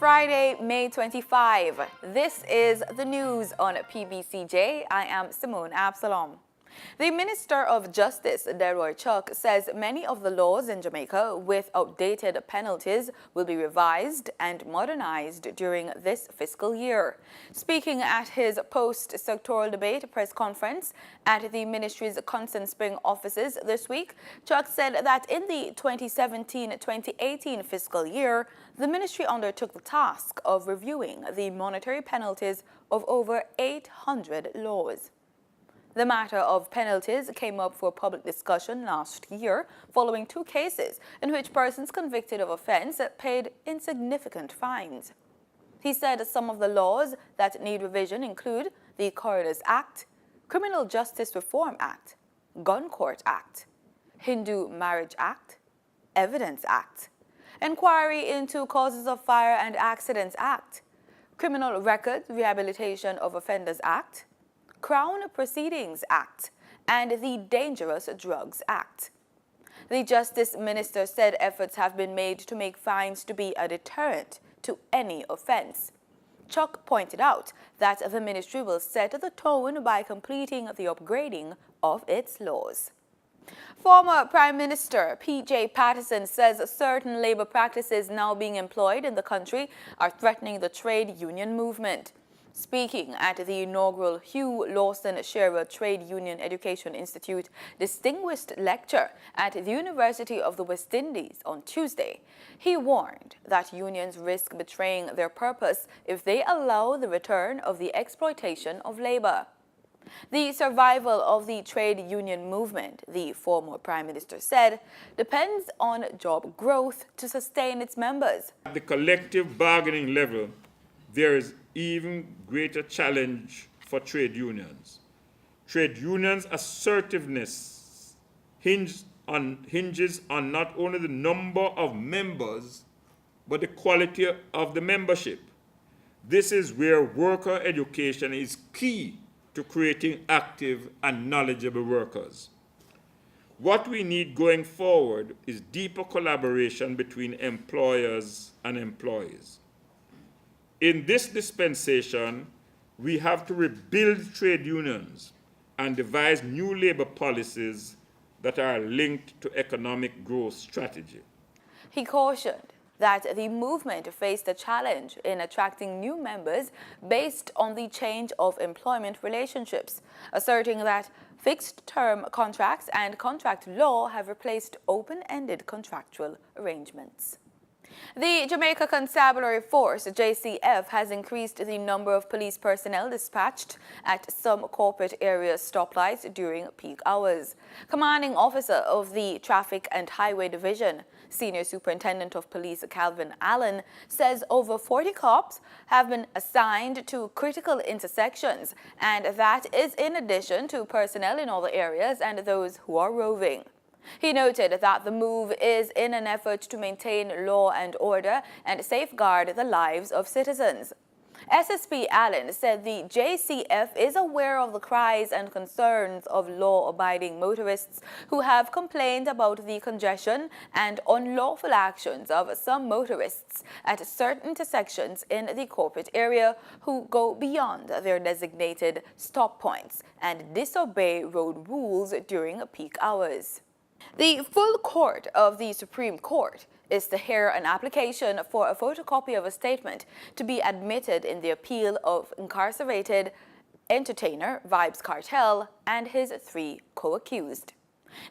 Friday, May 25. This is the news on PBCJ. I am Simone Absalom. The Minister of Justice, Delroy Chuck, says many of the laws in Jamaica with outdated penalties will be revised and modernized during this fiscal year. Speaking at his post-sectoral debate press conference at the ministry's Constant Spring offices this week, Chuck said that in the 2017-2018 fiscal year, the ministry undertook the task of reviewing the monetary penalties of over 800 laws. The matter of penalties came up for public discussion last year following two cases in which persons convicted of offense paid insignificant fines. He said some of the laws that need revision include the Coroners Act, Criminal Justice Reform Act, Gun Court Act, Hindu Marriage Act, Evidence Act, Inquiry into Causes of Fire and Accidents Act, Criminal Records Rehabilitation of Offenders Act, Crown Proceedings Act, and the Dangerous Drugs Act. The Justice Minister said efforts have been made to make fines to be a deterrent to any offense. Chuck pointed out that the ministry will set the tone by completing the upgrading of its laws. Former Prime Minister P.J. Patterson says certain labor practices now being employed in the country are threatening the trade union movement. Speaking at the inaugural Hugh Lawson Shearer Trade Union Education Institute Distinguished Lecture at the University of the West Indies on Tuesday, he warned that unions risk betraying their purpose if they allow the return of the exploitation of labor. The survival of the trade union movement, the former Prime Minister said, depends on job growth to sustain its members. At the collective bargaining level, there is even greater challenge for trade unions. Trade unions' assertiveness hinges on not only the number of members, but the quality of the membership. This is where worker education is key to creating active and knowledgeable workers. What we need going forward is deeper collaboration between employers and employees. In this dispensation, we have to rebuild trade unions and devise new labor policies that are linked to economic growth strategy. He cautioned that the movement faced a challenge in attracting new members based on the change of employment relationships, asserting that fixed-term contracts and contract law have replaced open-ended contractual arrangements. The Jamaica Constabulary Force, JCF, has increased the number of police personnel dispatched at some corporate area stoplights during peak hours. Commanding Officer of the Traffic and Highway Division, Senior Superintendent of Police Calvin Allen, says over 40 cops have been assigned to critical intersections, and that is in addition to personnel in other areas and those who are roving. He noted that the move is in an effort to maintain law and order and safeguard the lives of citizens. SSP Allen said the JCF is aware of the cries and concerns of law-abiding motorists who have complained about the congestion and unlawful actions of some motorists at certain intersections in the corporate area who go beyond their designated stop points and disobey road rules during peak hours. The full court of the Supreme Court is to hear an application for a photocopy of a statement to be admitted in the appeal of incarcerated entertainer Vybz Kartel and his three co-accused.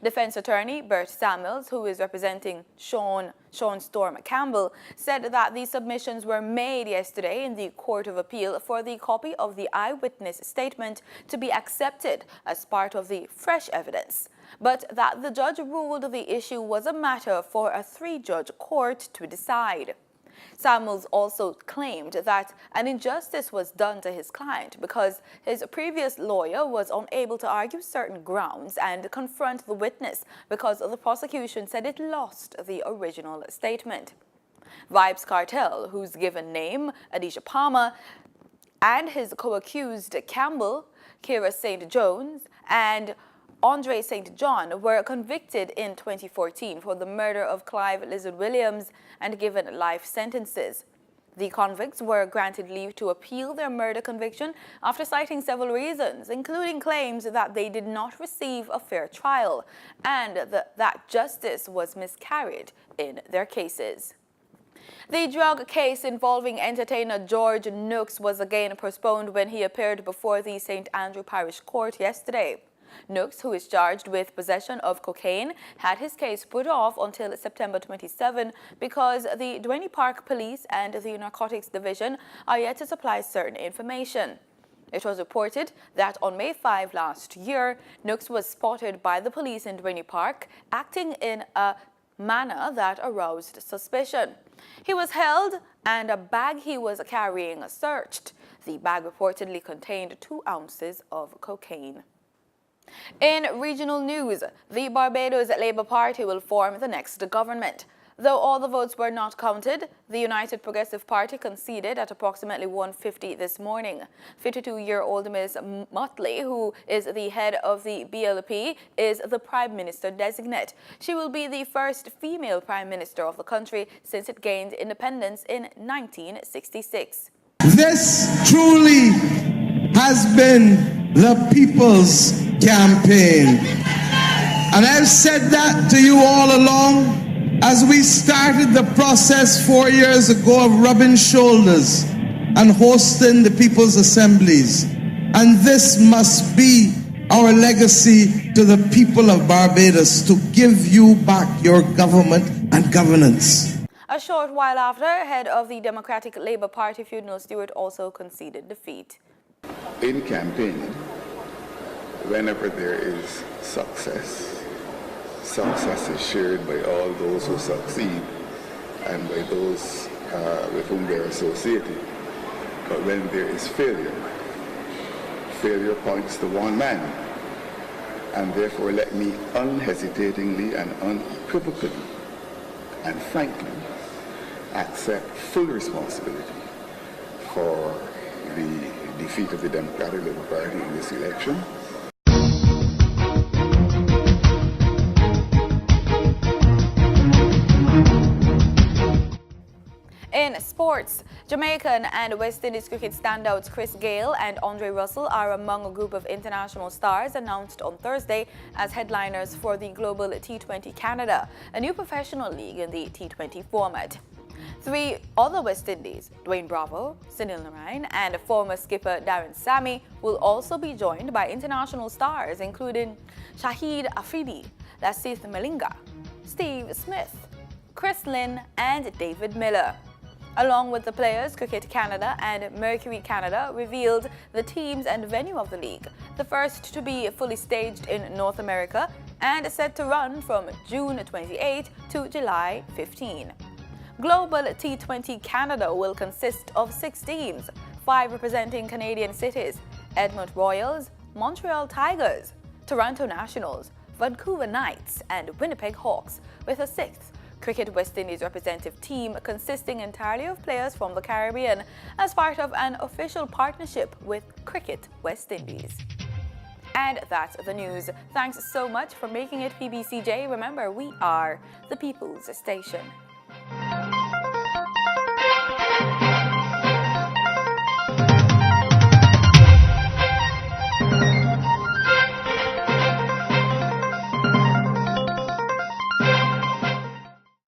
Defense attorney Bert Samuels, who is representing Sean Storm Campbell, said that the submissions were made yesterday in the Court of Appeal for the copy of the eyewitness statement to be accepted as part of the fresh evidence, but that the judge ruled the issue was a matter for a three-judge court to decide. Samuels also claimed that an injustice was done to his client because his previous lawyer was unable to argue certain grounds and confront the witness because the prosecution said it lost the original statement. Vybz Kartel, whose given name, Adisha Palmer, and his co-accused Campbell, Kira St. Jones, and Andre St. John were convicted in 2014 for the murder of Clive Lizard Williams and given life sentences. The convicts were granted leave to appeal their murder conviction after citing several reasons, including claims that they did not receive a fair trial and that justice was miscarried in their cases. The drug case involving entertainer George Nooks was again postponed when he appeared before the St. Andrew Parish Court yesterday. Nooks, who is charged with possession of cocaine, had his case put off until September 27 because the Duane Park Police and the Narcotics Division are yet to supply certain information. It was reported that on May 5 last year, Nooks was spotted by the police in Duane Park acting in a manner that aroused suspicion. He was held and a bag he was carrying searched. The bag reportedly contained 2 ounces of cocaine. In regional news, the Barbados Labour Party will form the next government. Though all the votes were not counted, the United Progressive Party conceded at approximately 1:50 this morning. 52-year-old Ms. Motley, who is the head of the BLP, is the Prime Minister designate. She will be the first female Prime Minister of the country since it gained independence in 1966. This truly has been the people's campaign. And I've said that to you all along as we started the process 4 years ago of rubbing shoulders and hosting the people's assemblies. And this must be our legacy to the people of Barbados, to give you back your government and governance. A short while after, head of the Democratic Labour Party, Funeral Stewart, also conceded defeat. In campaigning, whenever there is success, success is shared by all those who succeed and by those with whom they are associated. But when there is failure, failure points to one man. And therefore let me unhesitatingly and unequivocally and frankly accept full responsibility for the defeat of the Democratic Labour Party in this election. In sports, Jamaican and West Indies cricket standouts Chris Gayle and Andre Russell are among a group of international stars announced on Thursday as headliners for the Global T20 Canada, a new professional league in the T20 format. 3 other West Indies, Dwayne Bravo, Sunil Narayan, and former skipper Darren Sammy, will also be joined by international stars including Shahid Afridi, Lasith Malinga, Steve Smith, Chris Lynn, and David Miller. Along with the players, Cricket Canada and Mercury Canada revealed the teams and venue of the league, the first to be fully staged in North America and set to run from June 28 to July 15. Global T20 Canada will consist of 6 teams, 5 representing Canadian cities: Edmonton Royals, Montreal Tigers, Toronto Nationals, Vancouver Knights, and Winnipeg Hawks, with a 6th Cricket West Indies representative team consisting entirely of players from the Caribbean as part of an official partnership with Cricket West Indies. And that's the news. Thanks so much for making it PBCJ. Remember, we are the People's Station.